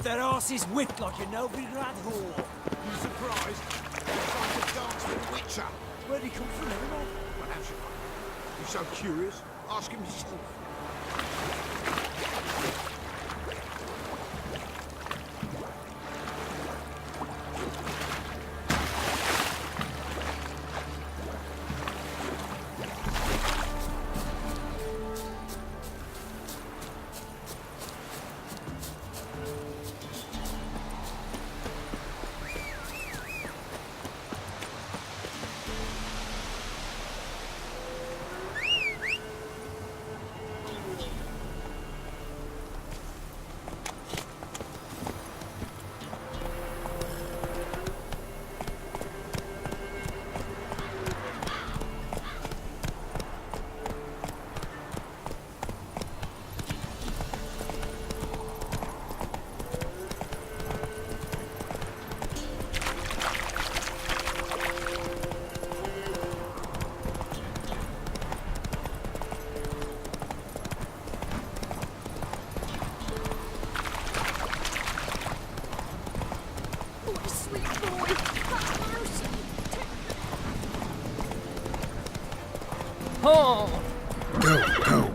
their asses whipped like a nobody-lad whore. You surprised? They're trying to dance with a witcher. Where'd he come from anyway? Well, how should I? You're so curious? Ask him yourself. Oh! Go, go.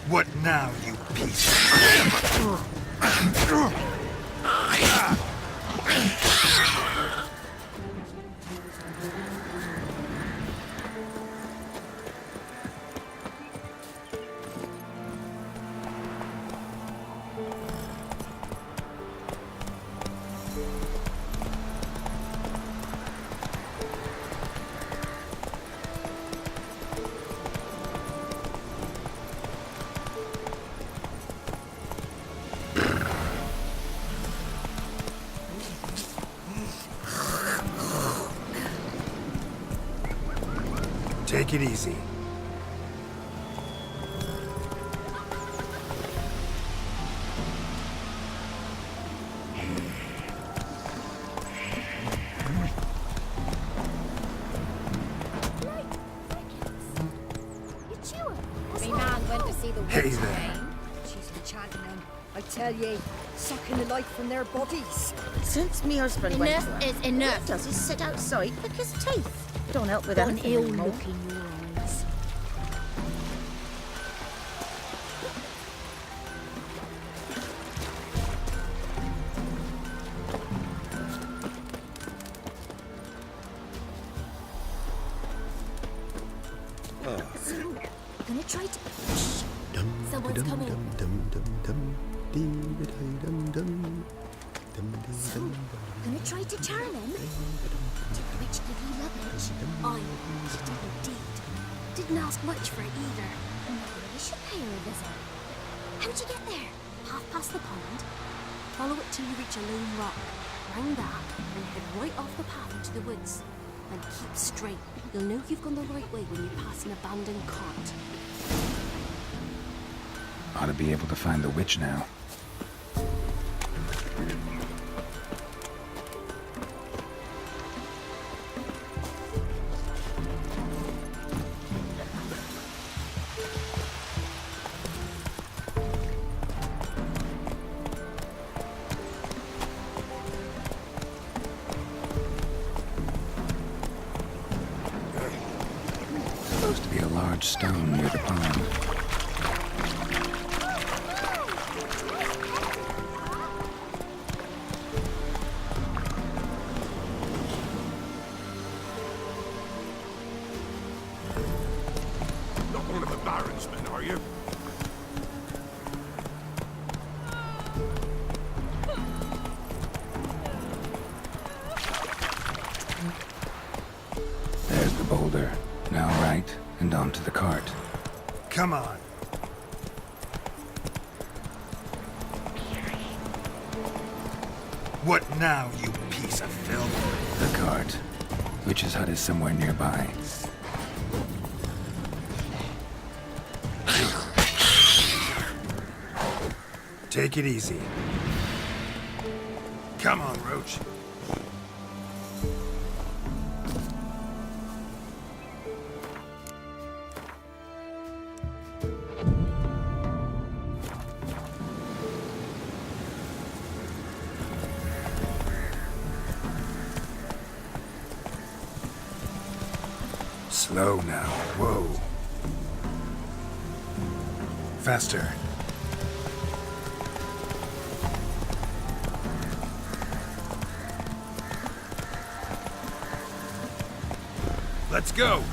What now, you piece? Take it easy. Hey there. She's enchanting them. I tell ye, sucking the life from their bodies. Since me husband went to Enough her, is all he enough. does is sit outside pick his teeth. Don't help with Got an anything ill anymore. look in your eyes. Gonna try to. Shh. Someone's coming. Gonna try to charm him. Did the witch give you luggage? Aye, she did indeed. Didn't ask much for it either. Maybe we should pay her a visit. How'd you get there? Half past the pond? Follow it till you reach a lone rock. Round that and head right off the path into the woods. And keep straight. You'll know you've gone the right way when you pass an abandoned cart. Ought to be able to find the witch now. Supposed to be a large stone near the pond. Not one of the Baron's men, are you? There's the boulder. Now right, and onto the cart. Come on. What now, you piece of filth? The cart. Witch's hut is somewhere nearby. Take it easy. Come on, Roach. Slow now. Whoa. Faster. Let's go.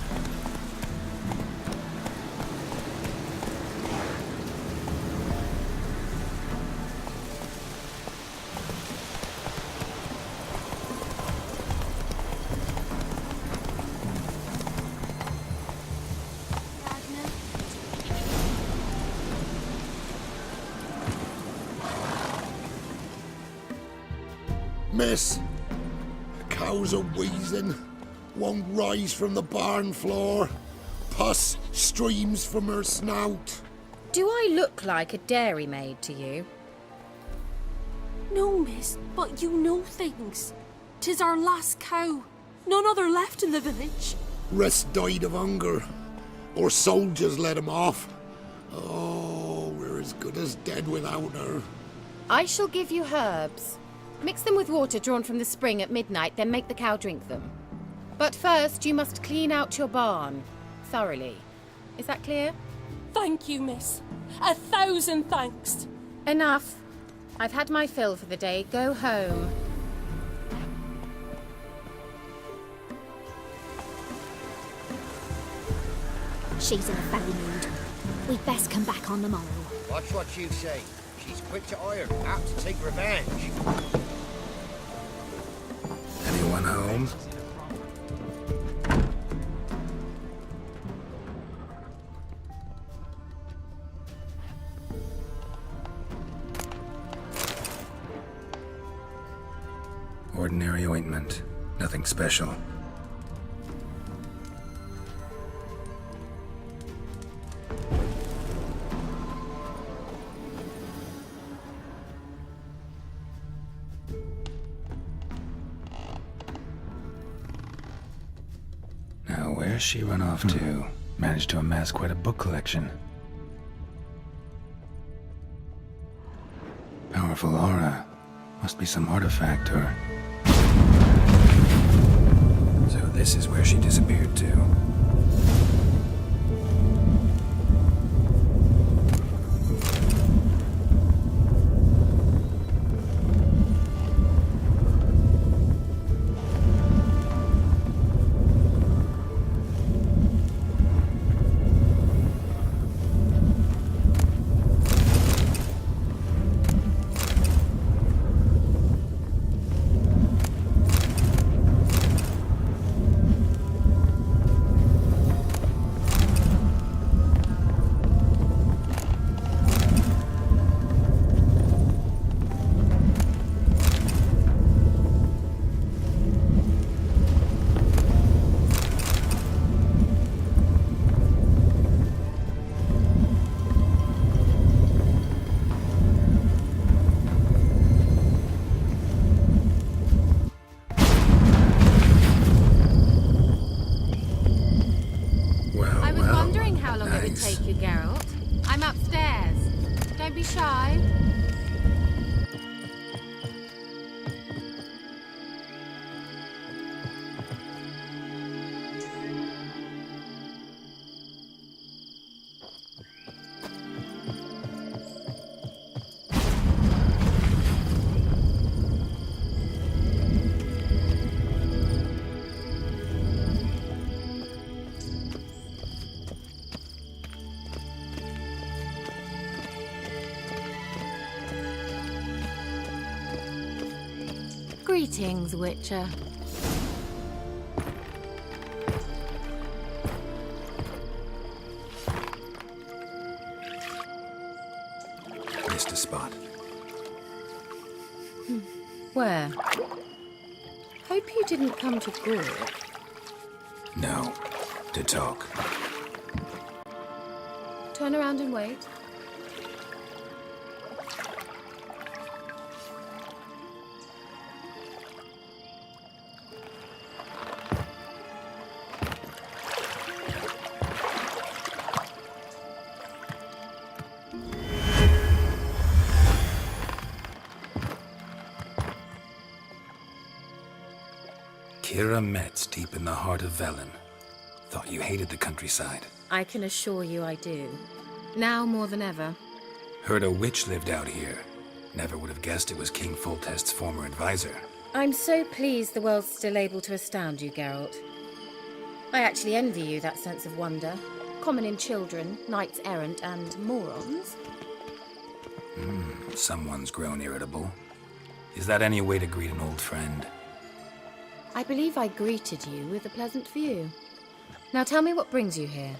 Miss, the cows are wheezing. Won't rise from the barn floor. Pus streams from her snout. Do I look like a dairymaid to you? No, miss, but you know things. 'Tis our last cow. None other left in the village. Rest died of hunger. Or soldiers let him off. Oh, we're as good as dead without her. I shall give you herbs. Mix them with water drawn from the spring at midnight, then make the cow drink them. But first, you must clean out your barn. Thoroughly. Is that clear? Thank you, miss. 1,000 thanks. Enough. I've had my fill for the day. Go home. She's in a foul mood. We'd best come back on the morrow. Watch what you say. She's quick to ire, apt to take revenge. Anyone home? Ordinary ointment. Nothing special. Now, where's she run off to? Managed to amass quite a book collection. Powerful aura. Must be some artifact or... So this is where she disappeared to. Greetings, Witcher. Missed a spot. Where? Hope you didn't come to Gork. No. To talk. Turn around and wait. Kira Metz, deep in the heart of Velen. Thought you hated the countryside. I can assure you I do. Now more than ever. Heard a witch lived out here. Never would have guessed it was King Foltest's former advisor. I'm so pleased the world's still able to astound you, Geralt. I actually envy you that sense of wonder. Common in children, knights errant, and morons. Someone's grown irritable. Is that any way to greet an old friend? I believe I greeted you with a pleasant view. Now tell me what brings you here.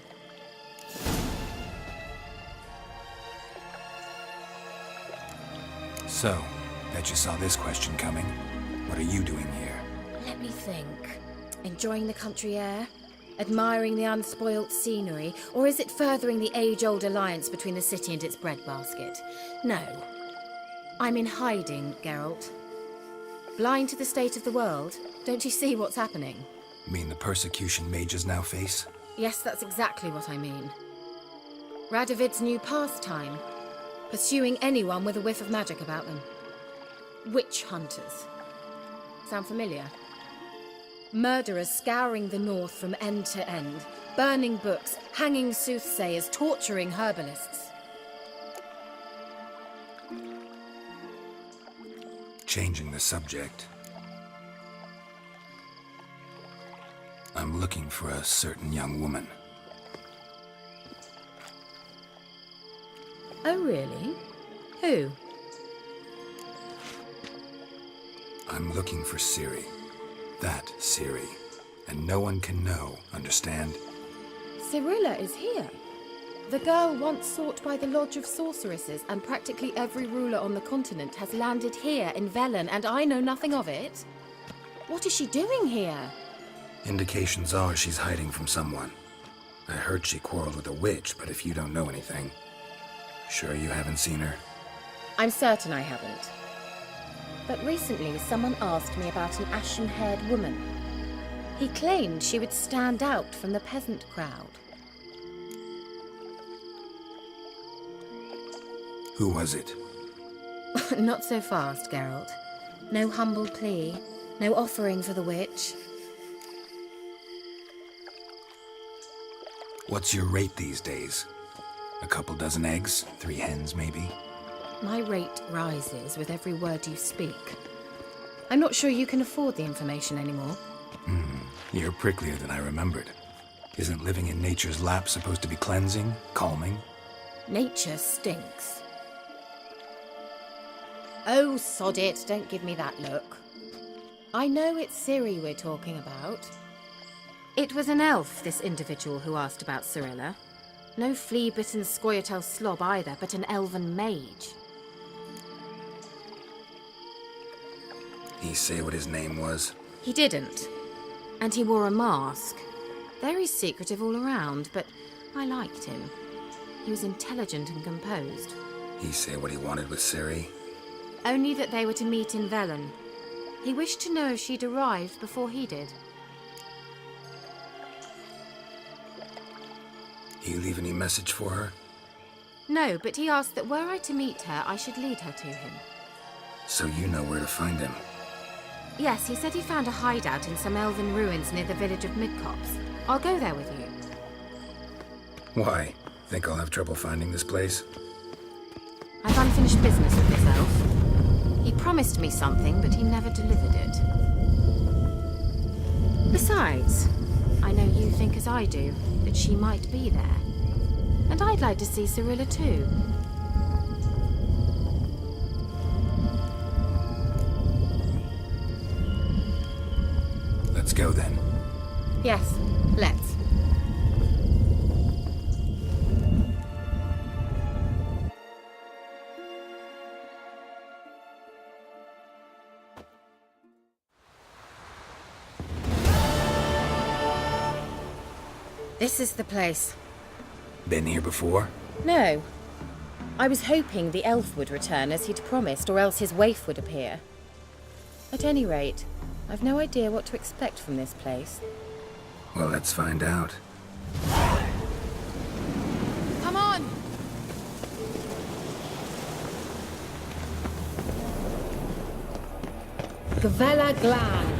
So, bet you saw this question coming. What are you doing here? Let me think. Enjoying the country air? Admiring the unspoilt scenery? Or is it furthering the age-old alliance between the city and its breadbasket? No. I'm in hiding, Geralt. Blind to the state of the world? Don't you see what's happening? Mean the persecution mages now face? Yes, that's exactly what I mean. Radovid's new pastime. Pursuing anyone with a whiff of magic about them. Witch hunters. Sound familiar? Murderers scouring the north from end to end. Burning books, hanging soothsayers, torturing herbalists. Changing the subject. I'm looking for a certain young woman. Oh, really? Who? I'm looking for Ciri. That Ciri. And no one can know, understand? Cirilla is here. The girl once sought by the Lodge of Sorceresses, and practically every ruler on the continent has landed here in Velen, and I know nothing of it. What is she doing here? Indications are she's hiding from someone. I heard she quarreled with a witch, but if you don't know anything, sure you haven't seen her? I'm certain I haven't. But recently someone asked me about an ashen-haired woman. He claimed she would stand out from the peasant crowd. Who was it? Not so fast, Geralt. No humble plea, no offering for the witch. What's your rate these days? A couple dozen eggs? 3 hens, maybe? My rate rises with every word you speak. I'm not sure you can afford the information anymore. You're pricklier than I remembered. Isn't living in nature's lap supposed to be cleansing, calming? Nature stinks. Oh, sod it, don't give me that look. I know it's Ciri we're talking about. It was an elf, this individual who asked about Cirilla. No flea-bitten Scoia'tael slob either, but an elven mage. He say what his name was? He didn't. And he wore a mask. Very secretive all around, but I liked him. He was intelligent and composed. He say what he wanted with Ciri? Only that they were to meet in Velen. He wished to know if she'd arrived before he did. He leave any message for her? No, but he asked that were I to meet her, I should lead her to him. So you know where to find him? Yes, he said he found a hideout in some elven ruins near the village of Midcopse. I'll go there with you. Why? Think I'll have trouble finding this place? I've unfinished business with this elf. He promised me something, but he never delivered it. Besides, I know you think as I do, that she might be there. And I'd like to see Cirilla too. go then. Yes, let's. This is the place. Been here before? No. I was hoping the elf would return as he'd promised, or else his waif would appear. At any rate, I've no idea what to expect from this place. Well, let's find out. Come on! Gavella Glan.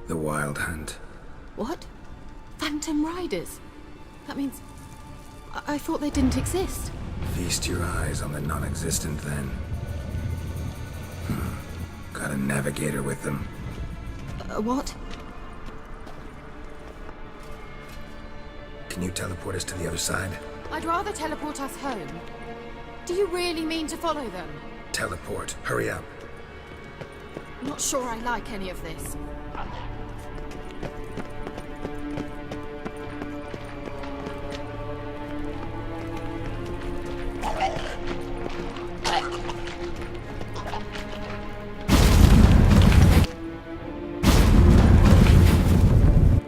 The Wild Hunt. What? Phantom Riders? That means... I thought they didn't exist. Feast your eyes on the non-existent then. Got a navigator with them. What? Can you teleport us to the other side? I'd rather teleport us home. Do you really mean to follow them? Teleport. Hurry up. Not sure I like any of this.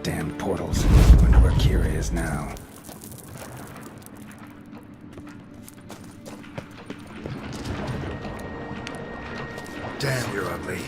Damn portals. Wonder where Kira is now. Damn, you're ugly.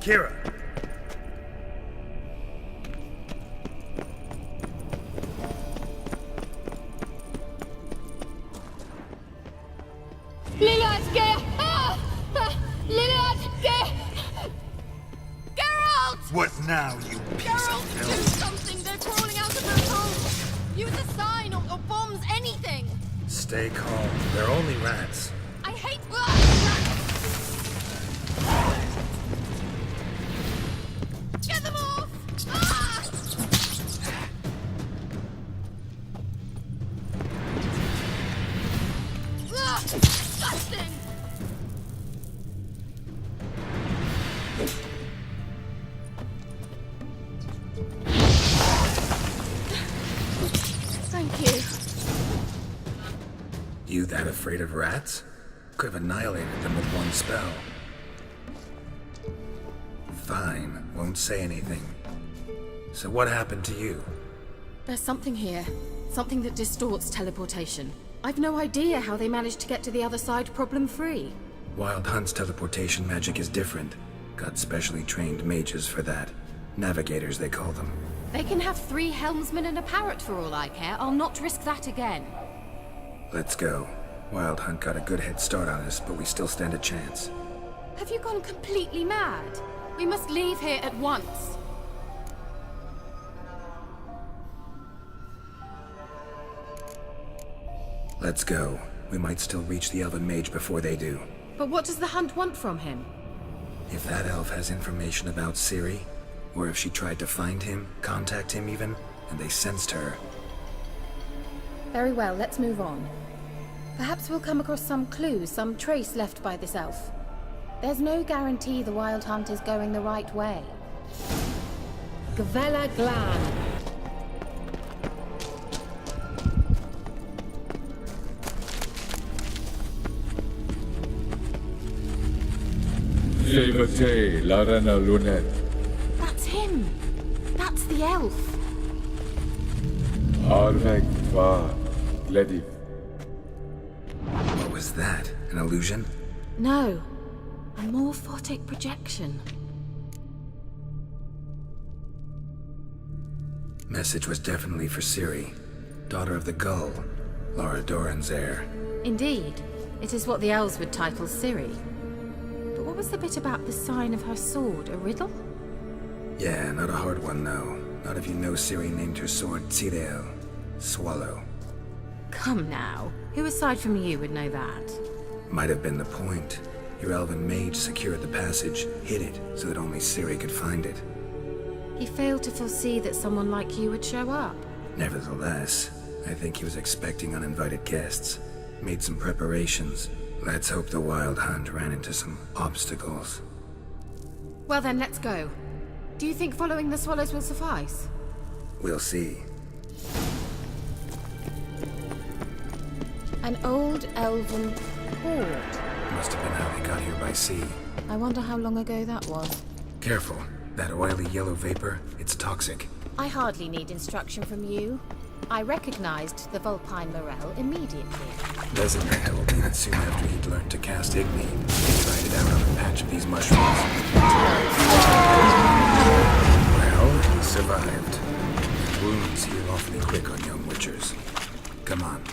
Kira! What now, you piece of Girls, do filth? something! They're crawling out of her home! Use a sign or bombs, anything! Stay calm. They're only rats. I hate... Get them off! Ah! Disgusting! Thank you. You that afraid of rats? Could have annihilated them with one spell. Fine, won't say anything. So what happened to you? There's something here. Something that distorts teleportation. I've no idea how they managed to get to the other side problem-free. Wild Hunt's teleportation magic is different. Got specially trained mages for that. Navigators, they call them. They can have 3 helmsmen and a parrot for all I care. I'll not risk that again. Let's go. Wild Hunt got a good head start on us, but we still stand a chance. Have you gone completely mad? We must leave here at once. Let's go. We might still reach the elven mage before they do. But what does the Hunt want from him? If that elf has information about Ciri, or if she tried to find him, contact him even, and they sensed her. Very well, let's move on. Perhaps we'll come across some clues, some trace left by this elf. There's no guarantee the Wild Hunt is going the right way. Gavella Glan. Silvete, Larena Lunet. That's him! That's the elf! Arvek va Lediv. What was that? An illusion? No. A morphotic projection. Message was definitely for Ciri, daughter of the Gull, Lara Doran's heir. Indeed. It is what the elves would title Ciri. But what was the bit about the sign of her sword? A riddle? Yeah, not a hard one though. Not if you know Ciri named her sword Tzidel, Swallow. Come now. Who aside from you would know that? Might have been the point. Your elven mage secured the passage, hid it, so that only Ciri could find it. He failed to foresee that someone like you would show up. Nevertheless, I think he was expecting uninvited guests. Made some preparations. Let's hope the Wild Hunt ran into some obstacles. Well then, let's go. Do you think following the swallows will suffice? We'll see. An old elven hoard. Must have been how they got here by sea. I wonder how long ago that was. Careful. That oily yellow vapor, it's toxic. I hardly need instruction from you. I recognized the Vulpine Morel immediately. Doesn't help that soon after he'd learned to cast Igni, he tried it out on a patch of these mushrooms. Well, he survived. Wounds heal awfully quick on young witchers. Come on.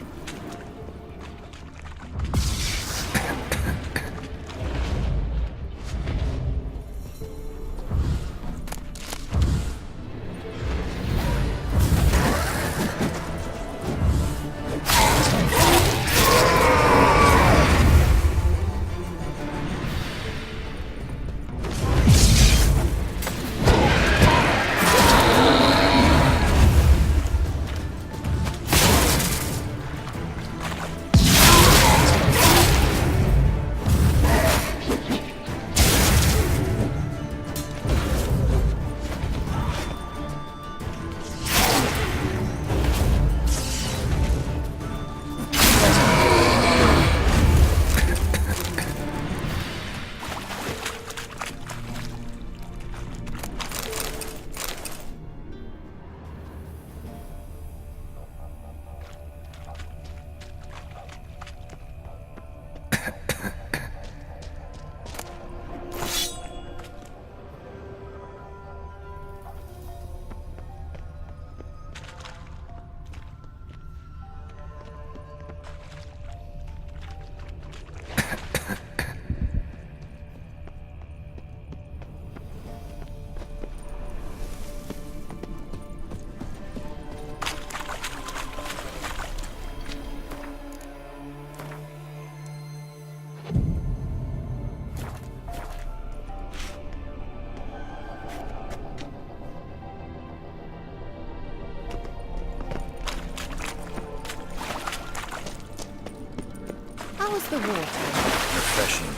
was the water? Refreshing.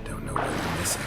Don't know what you're missing.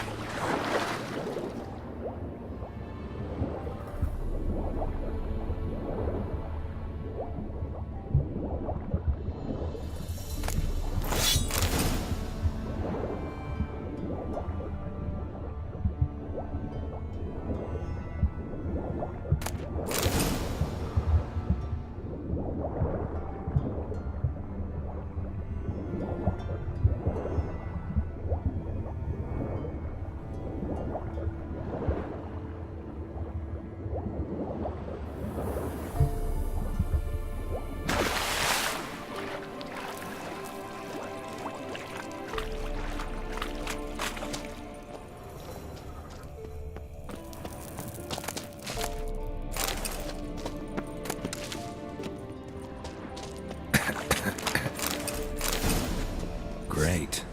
Great.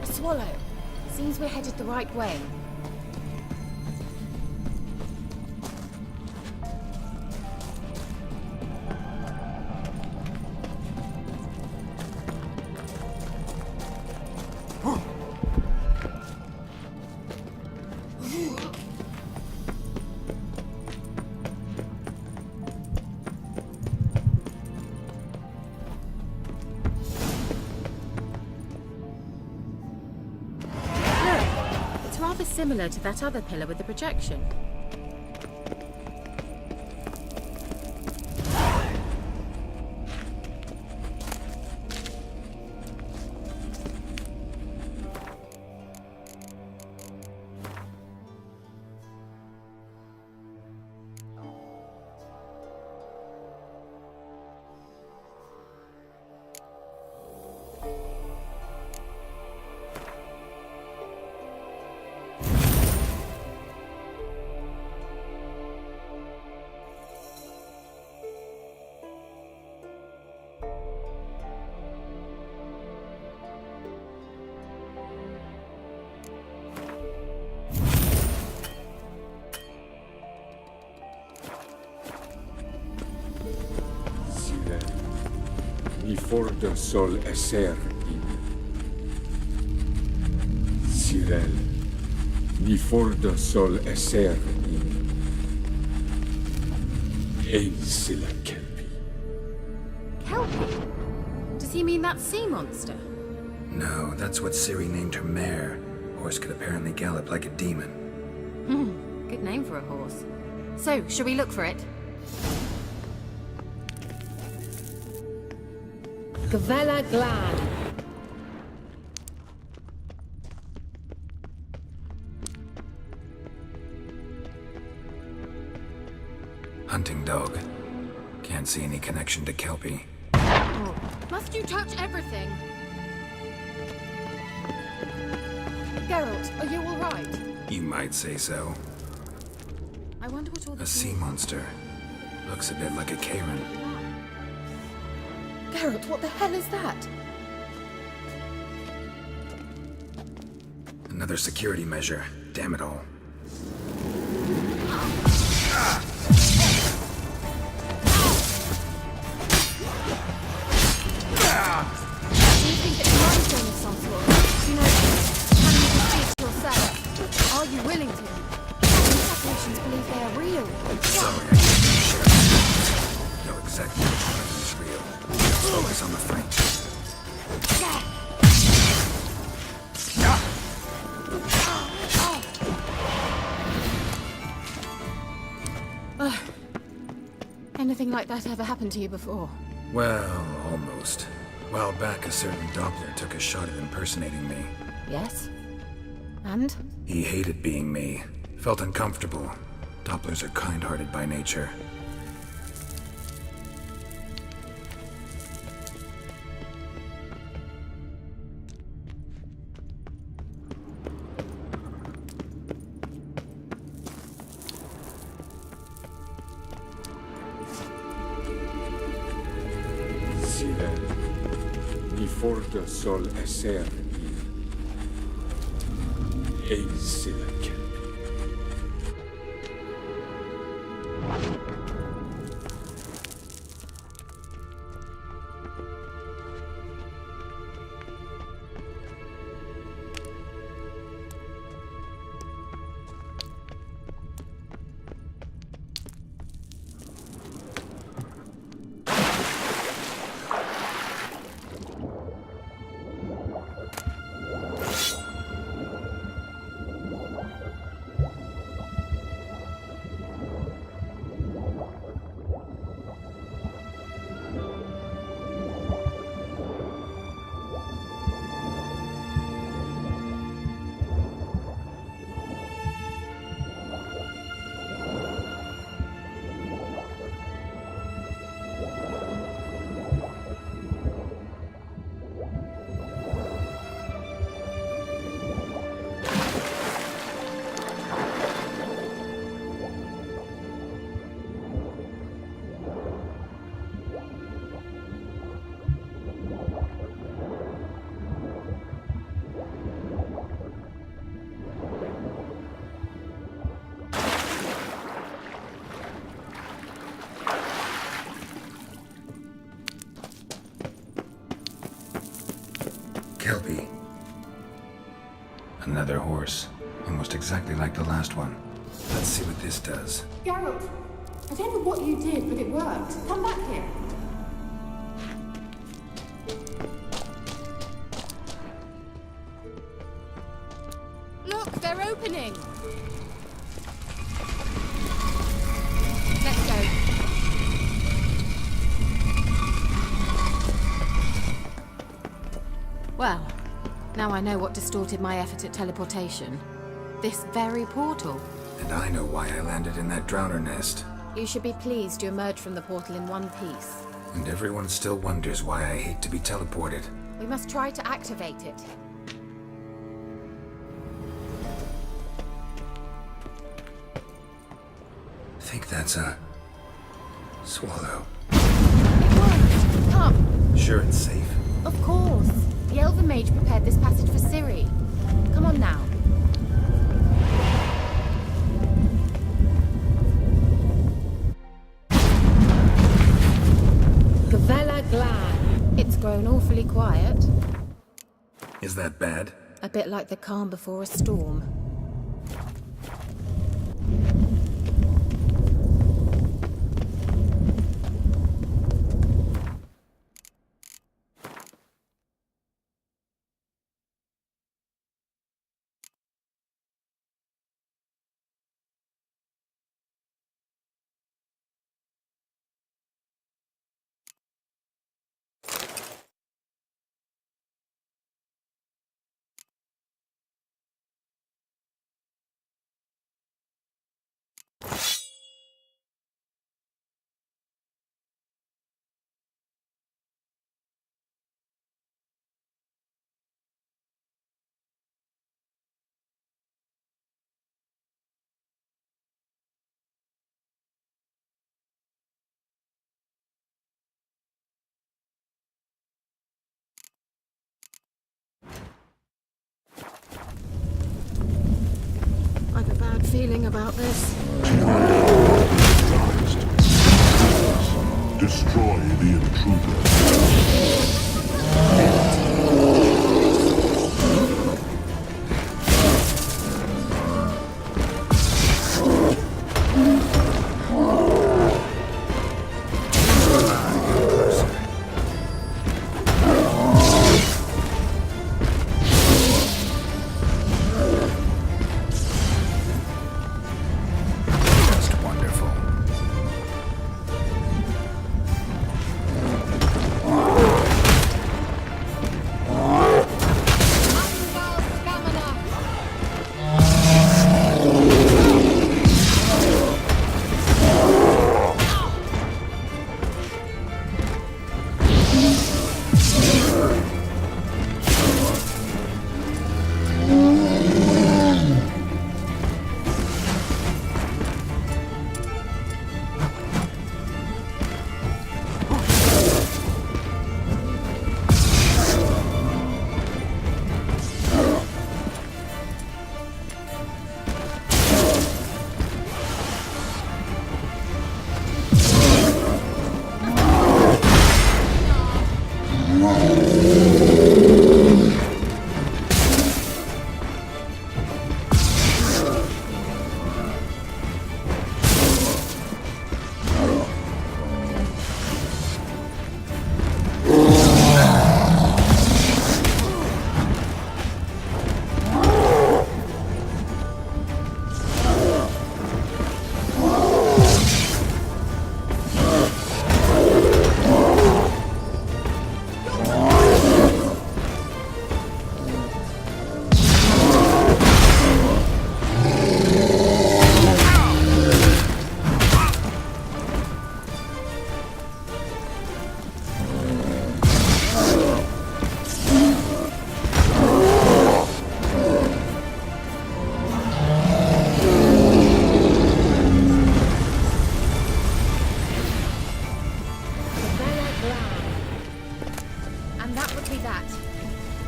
Swallow. Seems we're headed the right way. Rather similar to that other pillar with the projection. Ni forda sol esser in. Sirel. Ni forda sol esser in. Ein silla kelpi. Kelpie? Does he mean that sea monster? No, that's what Ciri named her mare. Horse could apparently gallop like a demon. Good name for a horse. So, shall we look for it? Gavella Glad. Hunting dog. Can't see any connection to Kelpie. Oh, must you touch everything? Geralt, are you all right? You might say so. I wonder what all A this sea means. monster. Looks a bit like a Karen. Geralt, what the hell is that? Another security measure. Damn it all. Do you think that you might join us some sort? You know, can you defeat yourself? Are you willing to? Some populations believe they are real. Sorry, anything like that ever happened to you before? Well, almost. A while back, a certain Doppler took a shot at impersonating me. Yes? And? He hated being me. Felt uncomfortable. Dopplers are kind-hearted by nature. Sirel, ni forda sol esser in ein sila kelpi. Kelpie. Another horse. Almost exactly like the last one. Let's see what this does. Geralt, I don't know what you did, but it worked. Come back here. Look, they're opening! Let's go. Well, now I know what distorted my effort at teleportation. This very portal. And I know why I landed in that drowner nest. You should be pleased you emerged from the portal in one piece. And everyone still wonders why I hate to be teleported. We must try to activate it. Think that's a... swallow. It worked! Come! Sure it's safe? Of course! The Elven Mage prepared this passage for Ciri. Come on now. Gavella Glan. It's grown awfully quiet. Is that bad? A bit like the calm before a storm. I've a bad feeling about this. Destroy the intruder.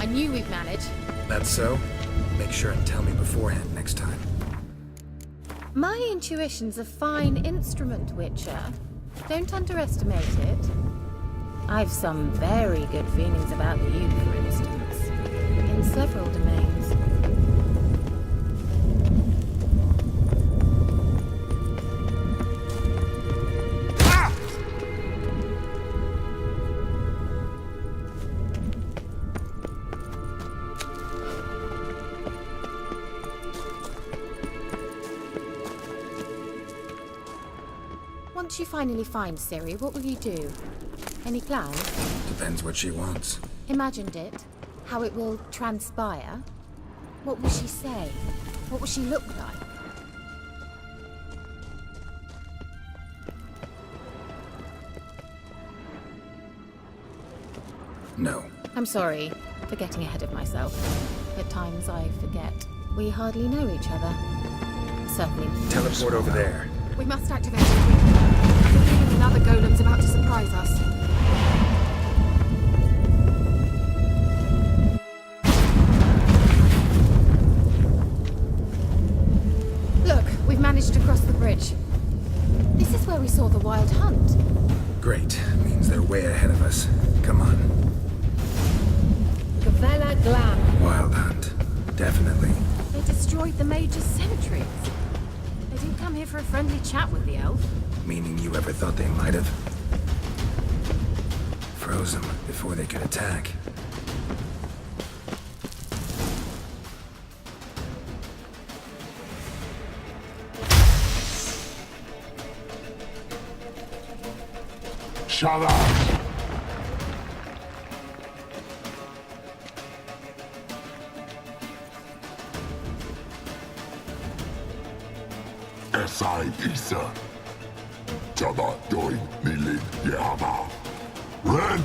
I knew we'd manage. That's so? Make sure and tell me beforehand next time. My intuition's a fine instrument, Witcher. Don't underestimate it. I've some very good feelings about you, for instance, in several domains. Once you finally find Ciri, what will you do? Any plans? Depends what she wants. Imagined it? How it will transpire? What will she say? What will she look like? No. I'm sorry for getting ahead of myself. At times I forget. We hardly know each other. Certainly. Teleport over there. We must activate it quickly. I have a feeling another golem's about to surprise us. Look, we've managed to cross the bridge. This is where we saw the wild hunt. Great. Means they're way ahead of us. Come on. Gavella Glam. Wild hunt. Definitely. They destroyed the Major's sentries. They didn't come here for a friendly chat with the elf. Meaning you ever thought they might have? Froze them before they could attack. Shut up! Esai Isa. Jada doin nilin yama. Ren!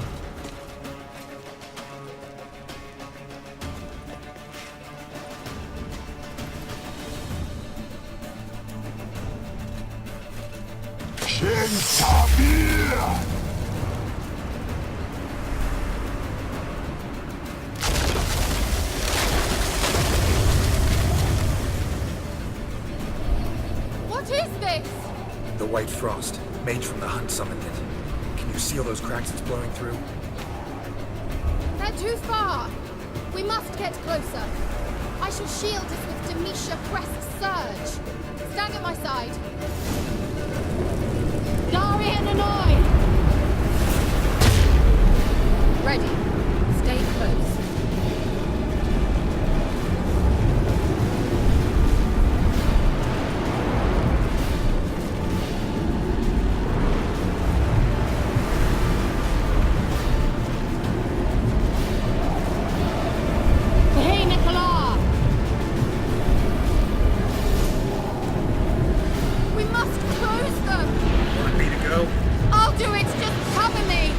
Shin Tabir! What is this? The White Frost. Mage from the hunt summoned it. Can you seal those cracks it's blowing through? They're too far. We must get closer. I shall shield us with Demetia Crest's surge. Stand at my side. Darian and I! Ready. Stay close. Hey, Nicola! We must close them! Want me to go? I'll do it! Just cover me!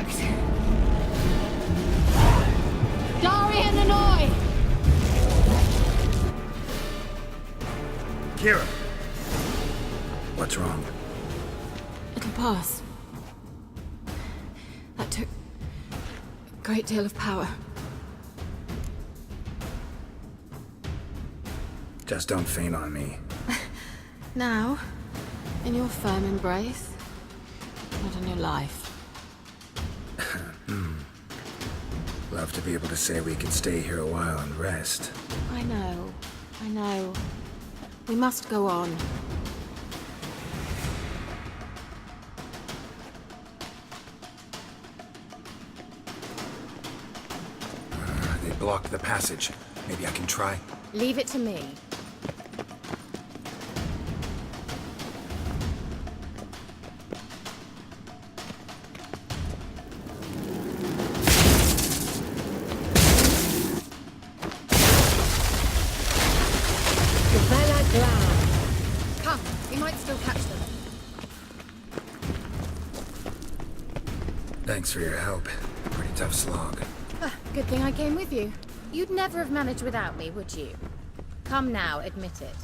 worked. Darian and I! Kira! What's wrong? It'll pass. That took a great deal of power. Just don't faint on me. Now, in your firm embrace, not in your life. Love to be able to say we can stay here a while and rest. I know. We must go on. They blocked the passage. Maybe I can try? Leave it to me. Come, we might still catch them. Thanks for your help. Pretty tough slog. Good thing I came with you. You'd never have managed without me, would you? Come now, admit it.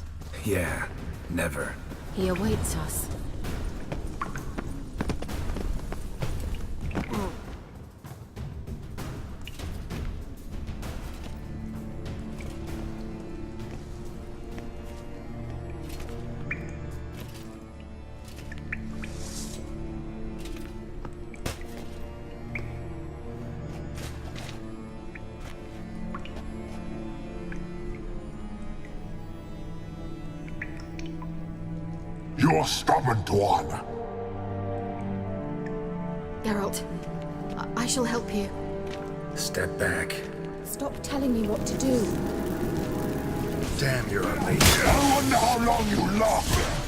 Yeah, never. He awaits us. You're stubborn, Tuan. Geralt, I shall help you. Step back. Stop telling me what to do. Damn, you're ugly. I wonder how long you last.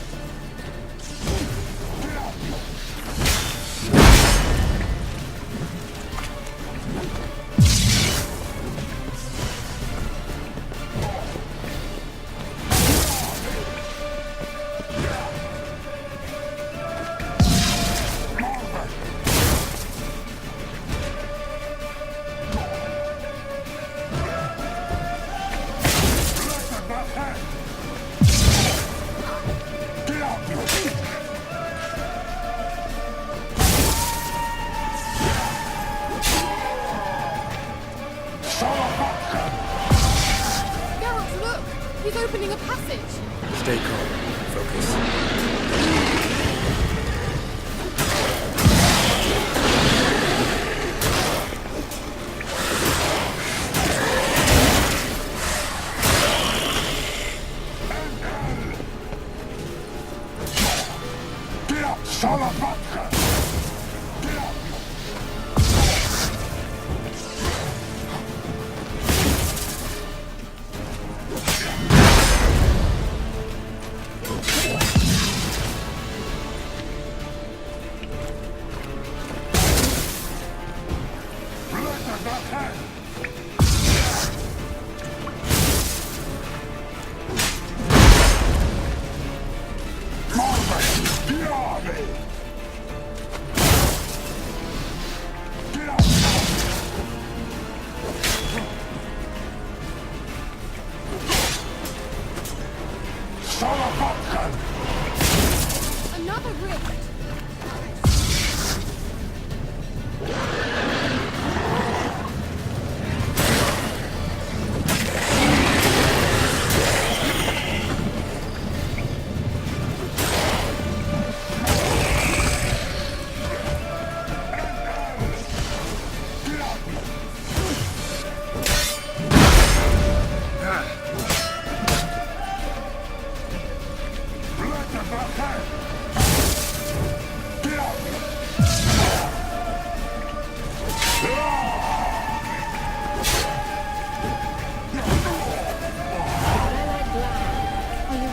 Geralt, look! He's opening a passage! Stay calm. Focus. Get up, Salapatka! Get up! Another rift!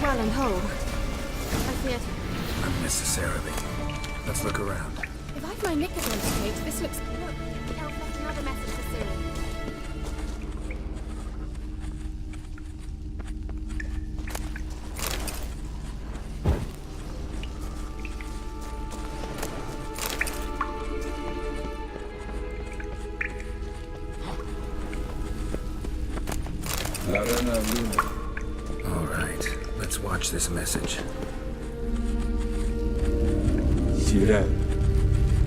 Well and whole. I feared him. Unnecessarily. Let's look around. If I've my knickers on straight, this looks... Look, the elf left another message for Cyril. Larana Luna. All right, let's watch this message. Cyril,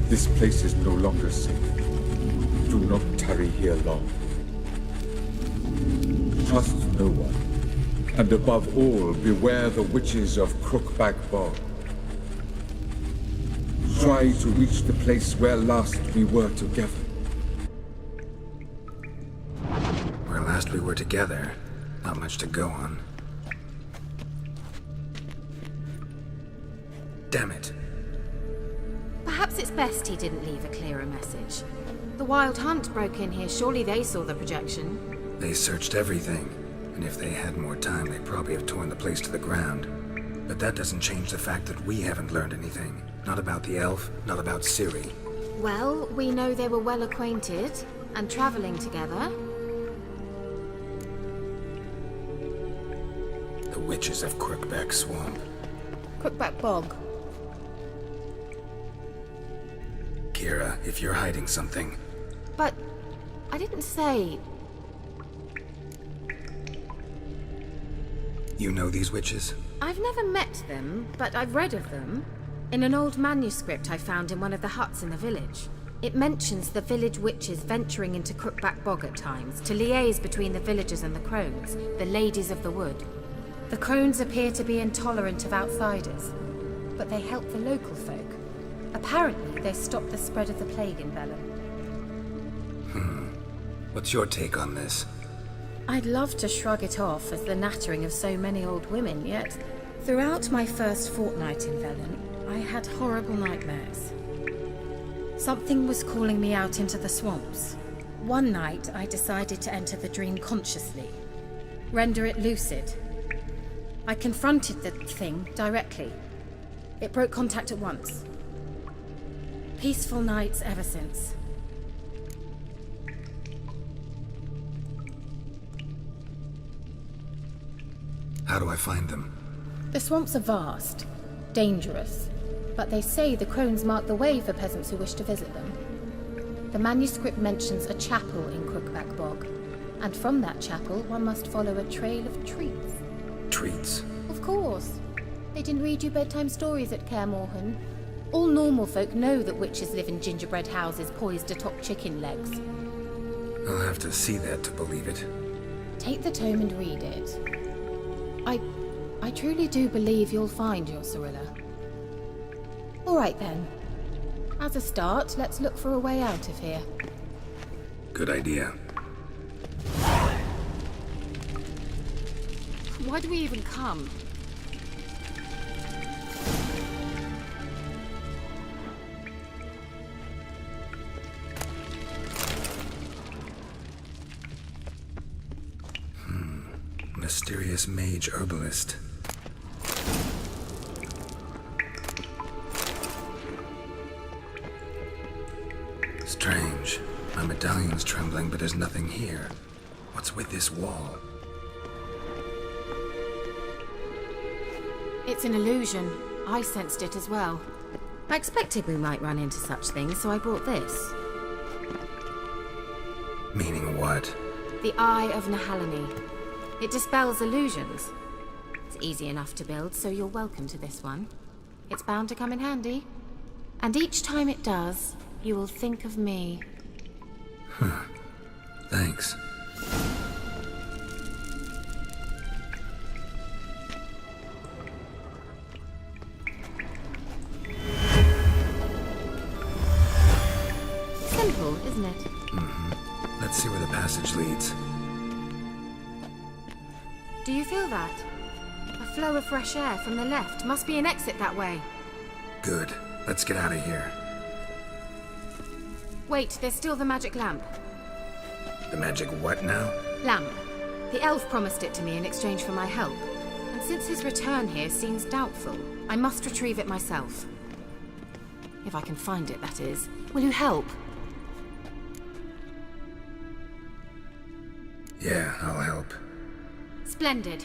this place is no longer safe. Do not tarry here long. Trust no one. And above all, beware the witches of Crookback Bog. Try to reach the place where last we were together. Where last we were together, not much to go on. Damn it. Perhaps it's best he didn't leave a clearer message. The Wild Hunt broke in here. Surely they saw the projection. They searched everything, and if they had more time, they'd probably have torn the place to the ground. But that doesn't change the fact that we haven't learned anything. Not about the elf, not about Ciri. Well, we know they were well acquainted and traveling together. The witches of Crookback Swamp. Crookback Bog. Kira, if you're hiding something... But I didn't say... You know these witches? I've never met them, but I've read of them. In an old manuscript I found in one of the huts in the village. It mentions the village witches venturing into Crookback Bog at times to liaise between the villagers and the crones, the ladies of the wood. The crones appear to be intolerant of outsiders, but they help the local folk. Apparently, they stopped the spread of the plague in Velen. What's your take on this? I'd love to shrug it off as the nattering of so many old women, yet throughout my first fortnight in Velen, I had horrible nightmares. Something was calling me out into the swamps. One night, I decided to enter the dream consciously, render it lucid. I confronted the thing directly. It broke contact at once. Peaceful nights ever since. How do I find them? The swamps are vast, dangerous, but they say the crones mark the way for peasants who wish to visit them. The manuscript mentions a chapel in Crookback Bog, and from that chapel one must follow a trail of treats. Treats? Of course. They didn't read you bedtime stories at Kaer Morhen. All normal folk know that witches live in gingerbread houses poised atop chicken legs. I'll have to see that to believe it. Take the tome and read it. I truly do believe you'll find your Cirilla. All right then. As a start, let's look for a way out of here. Good idea. Why do we even come? Mysterious mage herbalist. Strange. My medallion's trembling, but there's nothing here. What's with this wall? It's an illusion. I sensed it as well. I expected we might run into such things, so I brought this. Meaning what? The Eye of Nahalani. It dispels illusions. It's easy enough to build, so you're welcome to this one. It's bound to come in handy. And each time it does, you will think of me. Thanks. Simple, isn't it? Mm-hmm. Let's see where the passage leads. Do you feel that? A flow of fresh air from the left. Must be an exit that way. Good. Let's get out of here. Wait, there's still the magic lamp. The magic what now? Lamp. The elf promised it to me in exchange for my help. And since his return here seems doubtful, I must retrieve it myself. If I can find it, that is. Will you help? Yeah, I'll help. Splendid.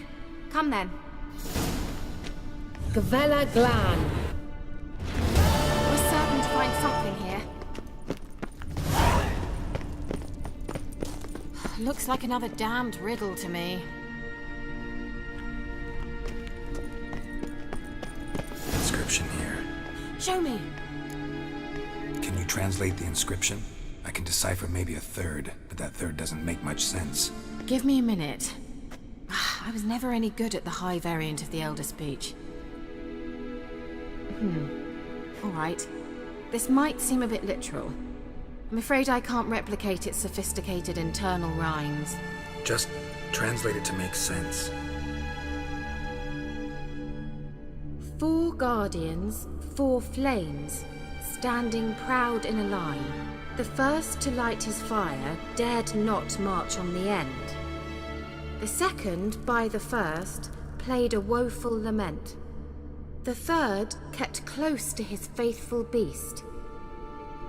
Come then. Gavella Glan. We're certain to find something here. Looks like another damned riddle to me. Inscription here. Show me. Can you translate the inscription? I can decipher maybe a third, but that third doesn't make much sense. Give me a minute. I was never any good at the high variant of the Elder Speech. Alright. This might seem a bit literal. I'm afraid I can't replicate its sophisticated internal rhymes. Just translate it to make sense. 4 guardians, 4 flames, standing proud in a line. The first to light his fire dared not march on the end. The second, by the first, played a woeful lament. The third kept close to his faithful beast.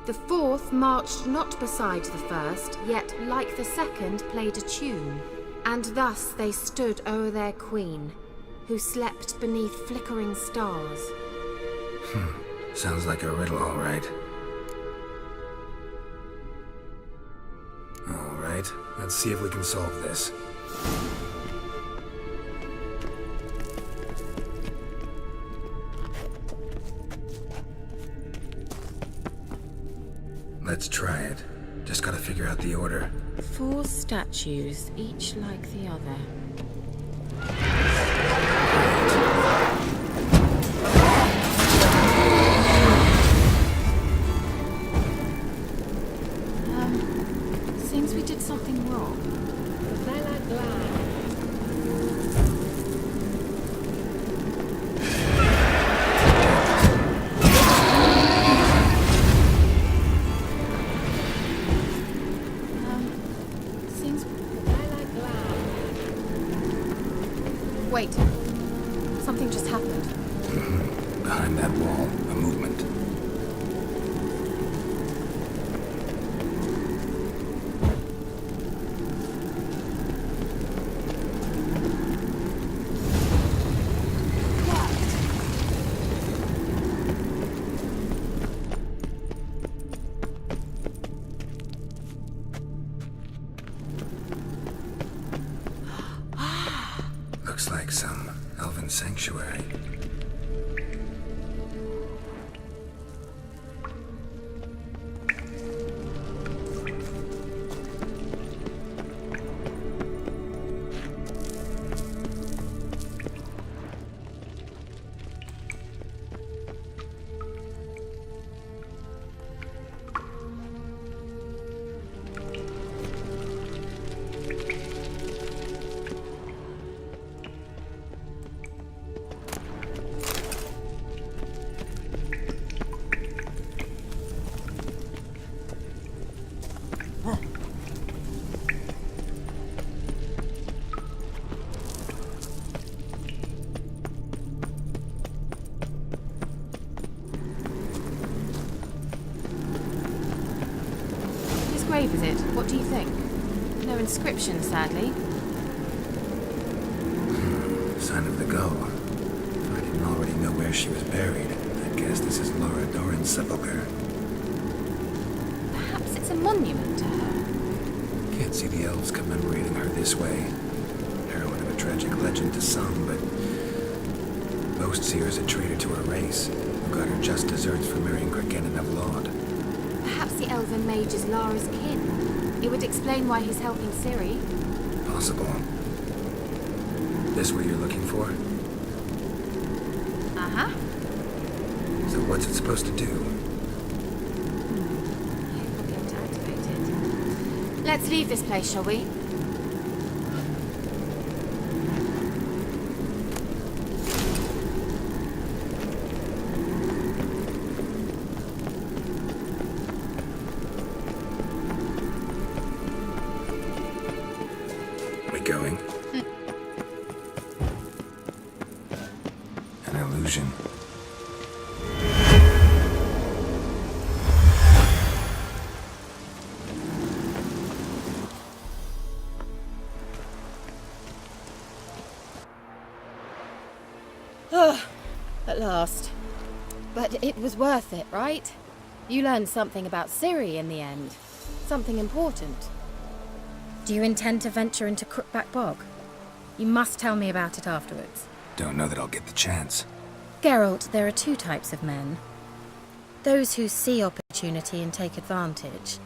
The fourth marched not beside the first, yet like the second played a tune. And thus they stood o'er their queen, who slept beneath flickering stars. Sounds like a riddle, all right. All right, let's see if we can solve this. Let's try it. Just gotta figure out the order. 4 statues, each like the other. Seems we did something wrong. Wait. Something just happened. Behind that wall, a movement. Looks like some elven sanctuary. Grave is it? What do you think? No inscription, sadly. Sign of the gull. If I didn't already know where she was buried, I'd guess this is Laura Doran's sepulchre. Perhaps it's a monument to her. Can't see the elves commemorating her this way. Heroine of a tragic legend to some, but most see her as a traitor to her race, who got her just deserts for marrying Cregennan of Laud. Perhaps the elven mage is Lara's kin. It would explain why he's helping Ciri. Possible. This what you're looking for? Uh-huh. So what's it supposed to do? We'll be able to activate it. Let's leave this place, shall we? Going. An illusion. At last. But it was worth it, right? You learned something about Ciri in the end. Something important. Do you intend to venture into Crookback Bog? You must tell me about it afterwards. Don't know that I'll get the chance. Geralt, there are two types of men. Those who see opportunity and take advantage,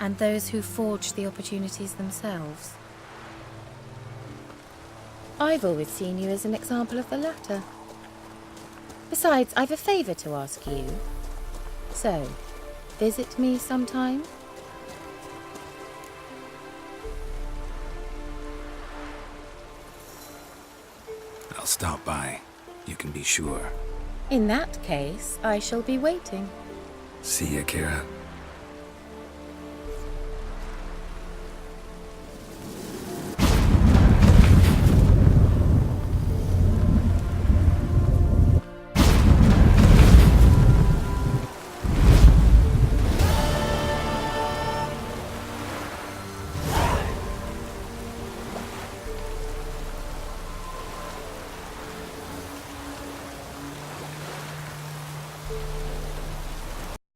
and those who forge the opportunities themselves. I've always seen you as an example of the latter. Besides, I've a favour to ask you. So, visit me sometime? I'll stop by. You can be sure. In that case, I shall be waiting. See ya, Kira.